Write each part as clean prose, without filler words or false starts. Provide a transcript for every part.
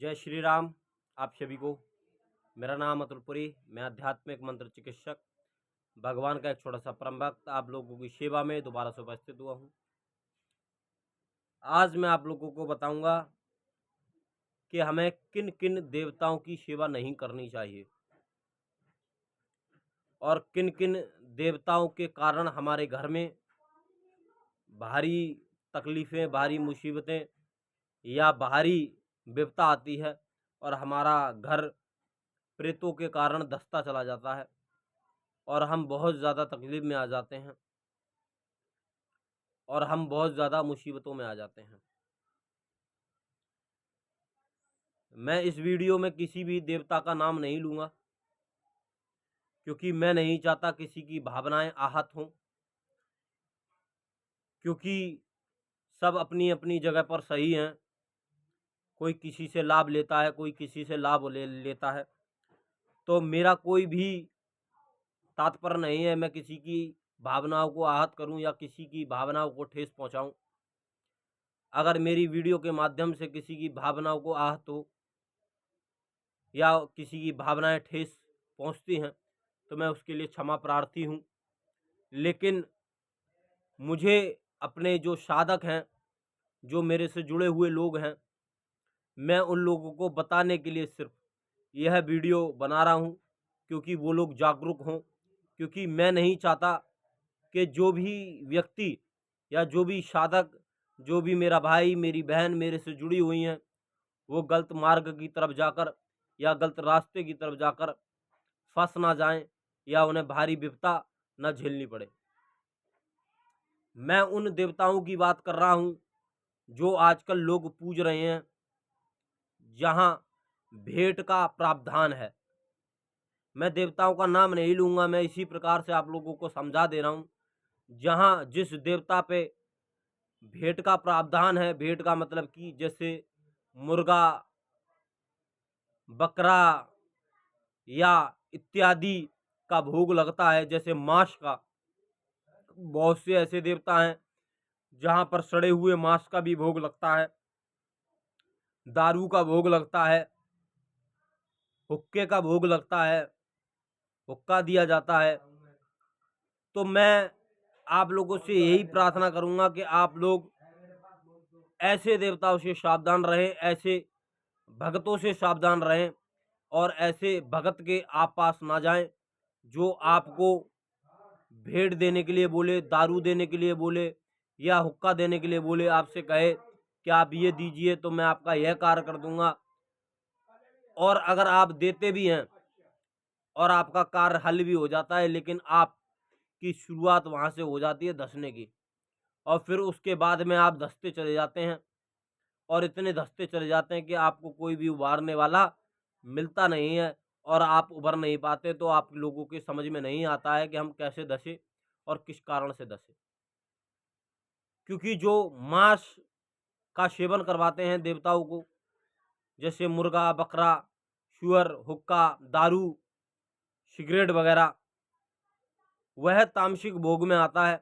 जय श्री राम। आप सभी को मेरा नाम अतुलपुरी। मैं आध्यात्मिक मंत्र चिकित्सक भगवान का एक छोटा सा परम भक्त आप लोगों की सेवा में दोबारा से उपस्थित हुआ हूँ। आज मैं आप लोगों को बताऊंगा कि हमें किन किन देवताओं की सेवा नहीं करनी चाहिए और किन किन देवताओं के कारण हमारे घर में भारी तकलीफ़ें, भारी मुसीबतें या भारी विपदा आती है और हमारा घर प्रेतों के कारण धंसता चला जाता है और हम बहुत ज़्यादा तकलीफ़ में आ जाते हैं और हम बहुत ज़्यादा मुसीबतों में आ जाते हैं। मैं इस वीडियो में किसी भी देवता का नाम नहीं लूँगा, क्योंकि मैं नहीं चाहता किसी की भावनाएं आहत हों, क्योंकि सब अपनी अपनी जगह पर सही हैं। कोई किसी से लाभ लेता है, कोई किसी से लाभ लेता है। तो मेरा कोई भी तात्पर्य नहीं है मैं किसी की भावनाओं को आहत करूं या किसी की भावनाओं को ठेस पहुंचाऊं। अगर मेरी वीडियो के माध्यम से किसी की भावनाओं को आहत हो या किसी की भावनाएं ठेस पहुंचती हैं तो मैं उसके लिए क्षमा प्रार्थी हूं। लेकिन मुझे अपने जो साधक हैं, जो मेरे से जुड़े हुए लोग हैं, मैं उन लोगों को बताने के लिए सिर्फ यह वीडियो बना रहा हूं, क्योंकि वो लोग जागरूक हों। क्योंकि मैं नहीं चाहता कि जो भी व्यक्ति या जो भी साधक, जो भी मेरा भाई मेरी बहन मेरे से जुड़ी हुई हैं, वो गलत मार्ग की तरफ जाकर या गलत रास्ते की तरफ जाकर फंस ना जाएं या उन्हें भारी विपदा न झेलनी पड़े। मैं उन देवताओं की बात कर रहा हूं जो आजकल लोग पूज रहे हैं, जहां भेंट का प्रावधान है। मैं देवताओं का नाम नहीं लूंगा, मैं इसी प्रकार से आप लोगों को समझा दे रहा हूं। जहां जिस देवता पे भेंट का प्रावधान है, भेंट का मतलब कि जैसे मुर्गा, बकरा या इत्यादि का भोग लगता है, जैसे मांस का, बहुत से ऐसे देवता हैं जहां पर सड़े हुए मांस का भी भोग लगता है, दारू का भोग लगता है, हुक्के का भोग लगता है, हुक्का दिया जाता है। तो मैं आप लोगों से यही प्रार्थना करूंगा कि आप लोग ऐसे देवताओं से सावधान रहें, ऐसे भगतों से सावधान रहें और ऐसे भगत के आप पास ना जाएं जो आपको भेंट देने के लिए बोले, दारू देने के लिए बोले या हुक्का देने के लिए बोले, आपसे कहे कि आप ये दीजिए तो मैं आपका यह कार्य कर दूंगा। और अगर आप देते भी हैं और आपका कार्य हल भी हो जाता है, लेकिन आपकी शुरुआत वहां से हो जाती है धंसने की, और फिर उसके बाद में आप धंसते चले जाते हैं और इतने धंसते चले जाते हैं कि आपको कोई भी उबारने वाला मिलता नहीं है और आप उभर नहीं पाते। तो आप लोगों के समझ में नहीं आता है कि हम कैसे धंसे और किस कारण से धंसे। क्योंकि जो मांस का सेवन करवाते हैं देवताओं को, जैसे मुर्गा, बकरा, सुअर, हुक्का, दारू, सिगरेट वगैरह, वह तामसिक भोग में आता है,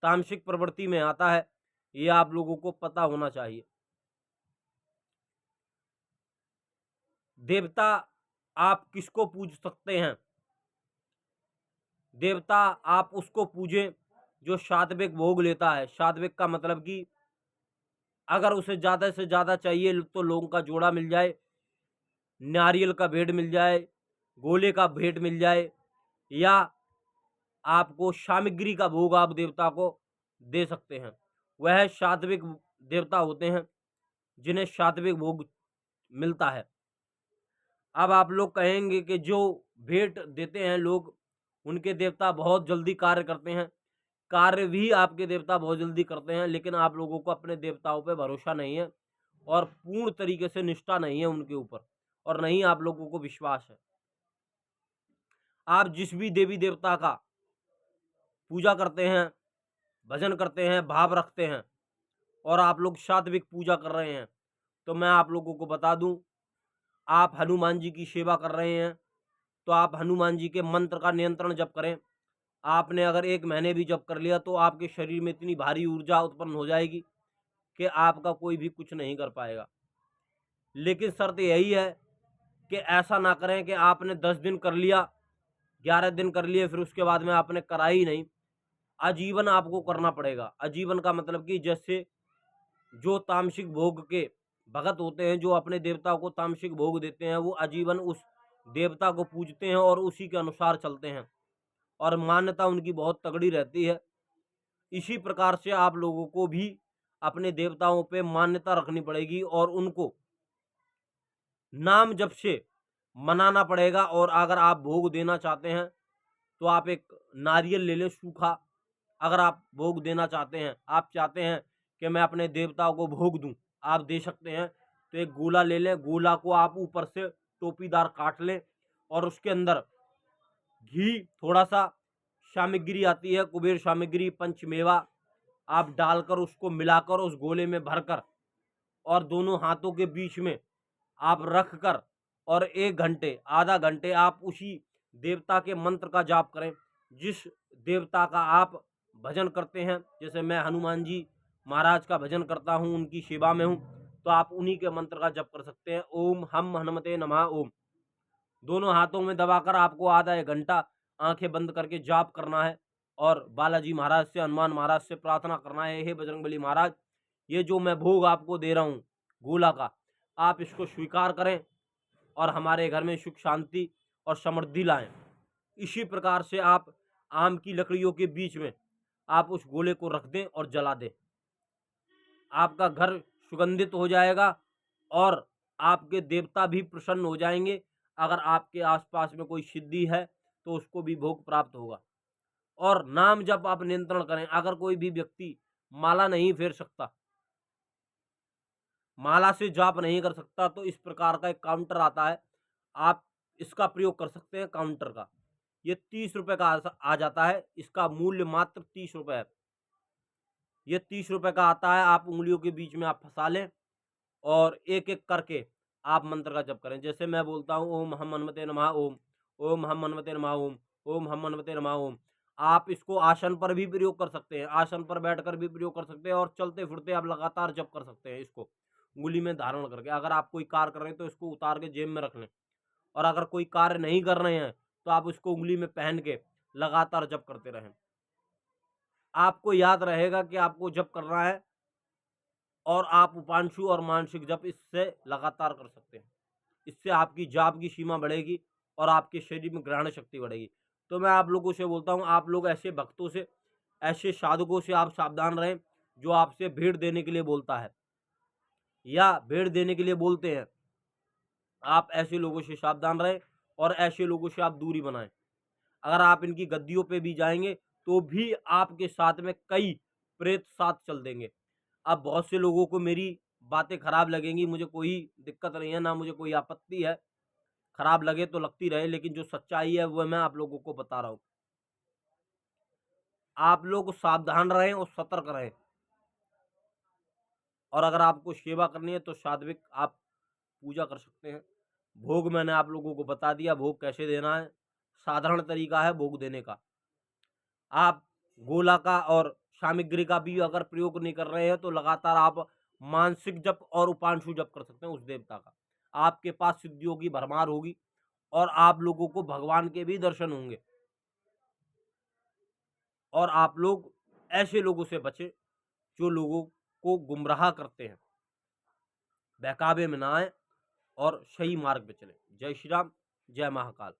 तामसिक प्रवृत्ति में आता है। ये आप लोगों को पता होना चाहिए। देवता आप किसको पूज सकते हैं? देवता आप उसको पूजें जो सात्विक भोग लेता है। सात्विक का मतलब कि अगर उसे ज़्यादा से ज़्यादा चाहिए तो लौंग का जोड़ा मिल जाए, नारियल का भेंट मिल जाए, गोले का भेंट मिल जाए, या आपको सामग्री का भोग आप देवता को दे सकते हैं। वह सात्विक देवता होते हैं जिन्हें सात्विक भोग मिलता है। अब आप लोग कहेंगे कि जो भेंट देते हैं लोग, उनके देवता बहुत जल्दी कार्य करते हैं। कार्य भी आपके देवता बहुत जल्दी करते हैं, लेकिन आप लोगों को अपने देवताओं पे भरोसा नहीं है और पूर्ण तरीके से निष्ठा नहीं है उनके ऊपर, और नहीं आप लोगों को विश्वास है। आप जिस भी देवी देवता का पूजा करते हैं, भजन करते हैं, भाव रखते हैं और आप लोग सात्विक पूजा कर रहे हैं, तो मैं आप लोगों को बता दूं, आप हनुमान जी की सेवा कर रहे हैं तो आप हनुमान जी के मंत्र का नियंत्रण जप करें। आपने अगर 1 महीने भी जप कर लिया तो आपके शरीर में इतनी भारी ऊर्जा उत्पन्न हो जाएगी कि आपका कोई भी कुछ नहीं कर पाएगा। लेकिन शर्त यही है कि ऐसा ना करें कि आपने 10 दिन कर लिया, 11 दिन कर लिए, फिर उसके बाद में आपने करा ही नहीं। आजीवन आपको करना पड़ेगा। आजीवन का मतलब कि जैसे जो तामसिक भोग के भगत होते हैं, जो अपने देवता को तामसिक भोग देते हैं, वो आजीवन उस देवता को पूजते हैं और उसी के अनुसार चलते हैं और मान्यता उनकी बहुत तगड़ी रहती है। इसी प्रकार से आप लोगों को भी अपने देवताओं पे मान्यता रखनी पड़ेगी और उनको नाम जप से मनाना पड़ेगा। और अगर आप भोग देना चाहते हैं तो आप एक नारियल ले लें सूखा। अगर आप भोग देना चाहते हैं, आप चाहते हैं कि मैं अपने देवताओं को भोग दूं, आप दे सकते हैं। तो एक गोला ले लें, गोला को आप ऊपर से टोपीदार काट लें और उसके अंदर घी, थोड़ा सा सामग्री आती है कुबेर सामग्री, पंचमेवा, आप डालकर उसको मिलाकर उस गोले में भरकर और दोनों हाथों के बीच में आप रख कर और 1 घंटे, आधा घंटे आप उसी देवता के मंत्र का जाप करें। जिस देवता का आप भजन करते हैं, जैसे मैं हनुमान जी महाराज का भजन करता हूँ, उनकी सेवा में हूँ, तो आप उन्हीं के मंत्र का जप कर सकते हैं। ओम हम हनुमते नमः ओम। दोनों हाथों में दबाकर आपको आधा 1 घंटा आंखें बंद करके जाप करना है और बालाजी महाराज से, हनुमान महाराज से प्रार्थना करना है, हे बजरंगबली महाराज, ये जो मैं भोग आपको दे रहा हूँ गोला का, आप इसको स्वीकार करें और हमारे घर में सुख शांति और समृद्धि लाएं। इसी प्रकार से आप आम की लकड़ियों के बीच में आप उस गोले को रख दें और जला दें। आपका घर सुगंधित हो जाएगा और आपके देवता भी प्रसन्न हो जाएंगे। अगर आपके आसपास में कोई सिद्धि है तो उसको भी भोग प्राप्त होगा। और नाम जप आप नियंत्रण करें। अगर कोई भी व्यक्ति माला नहीं फेर सकता, माला से जाप नहीं कर सकता, तो इस प्रकार का एक काउंटर आता है, आप इसका प्रयोग कर सकते हैं काउंटर का। ये 30 रुपए का आ जाता है, इसका मूल्य मात्र 30 रुपए है। ये 30 रुपए का आता है, आप उंगलियों के बीच में आप फंसा लें और एक-एक करके आप मंत्र का जप करें। जैसे मैं बोलता हूँ ओम हम हनुमते नमः ओम, ओम हम हनुमते नमः ओम, ओम हम हनुमते नमः ओम। आप इसको आसन पर भी प्रयोग कर सकते हैं, आसन पर बैठकर भी प्रयोग कर सकते हैं और चलते-फिरते आप लगातार जप कर सकते हैं इसको, उँगली में धारण करके। अगर आप कोई कार्य कर रहे हैं तो इसको उतार के जेब में रख लें और अगर कोई कार्य नहीं कर रहे हैं तो आप इसको उँगली में पहन के लगातार जप करते रहें। आपको याद रहेगा कि आपको जप करना है और आप उपांशु और मानसिक जप इससे लगातार कर सकते हैं। इससे आपकी जाप की सीमा बढ़ेगी और आपके शरीर में ग्रहण शक्ति बढ़ेगी। तो मैं आप लोगों से बोलता हूँ, आप लोग ऐसे भक्तों से, ऐसे साधकों से आप सावधान रहें जो आपसे भेंट देने के लिए बोलता है या भेंट देने के लिए बोलते हैं। आप ऐसे लोगों से सावधान रहें और ऐसे लोगों से आप दूरी बनाएं। अगर आप इनकी गद्दियों पे भी जाएंगे तो भी आपके साथ में कई प्रेत साथ चल देंगे। अब बहुत से लोगों को मेरी बातें खराब लगेंगी, मुझे कोई दिक्कत नहीं है, ना मुझे कोई आपत्ति है। खराब लगे तो लगती रहे, लेकिन जो सच्चाई है वो मैं आप लोगों को बता रहा हूँ। आप लोग सावधान रहें और सतर्क रहें। और अगर आपको सेवा करनी है तो सात्विक आप पूजा कर सकते हैं। भोग मैंने आप लोगों को बता दिया, भोग कैसे देना है। साधारण तरीका है भोग देने का। आप गोला का और सामग्री का भी अगर प्रयोग नहीं कर रहे हैं तो लगातार आप मानसिक जप और उपांशु जप कर सकते हैं उस देवता का। आपके पास सिद्धियों की भरमार होगी और आप लोगों को भगवान के भी दर्शन होंगे। और आप लोग ऐसे लोगों से बचें जो लोगों को गुमराह करते हैं। बहकावे में ना आए और सही मार्ग पे चलें। जय श्री राम, जय महाकाल।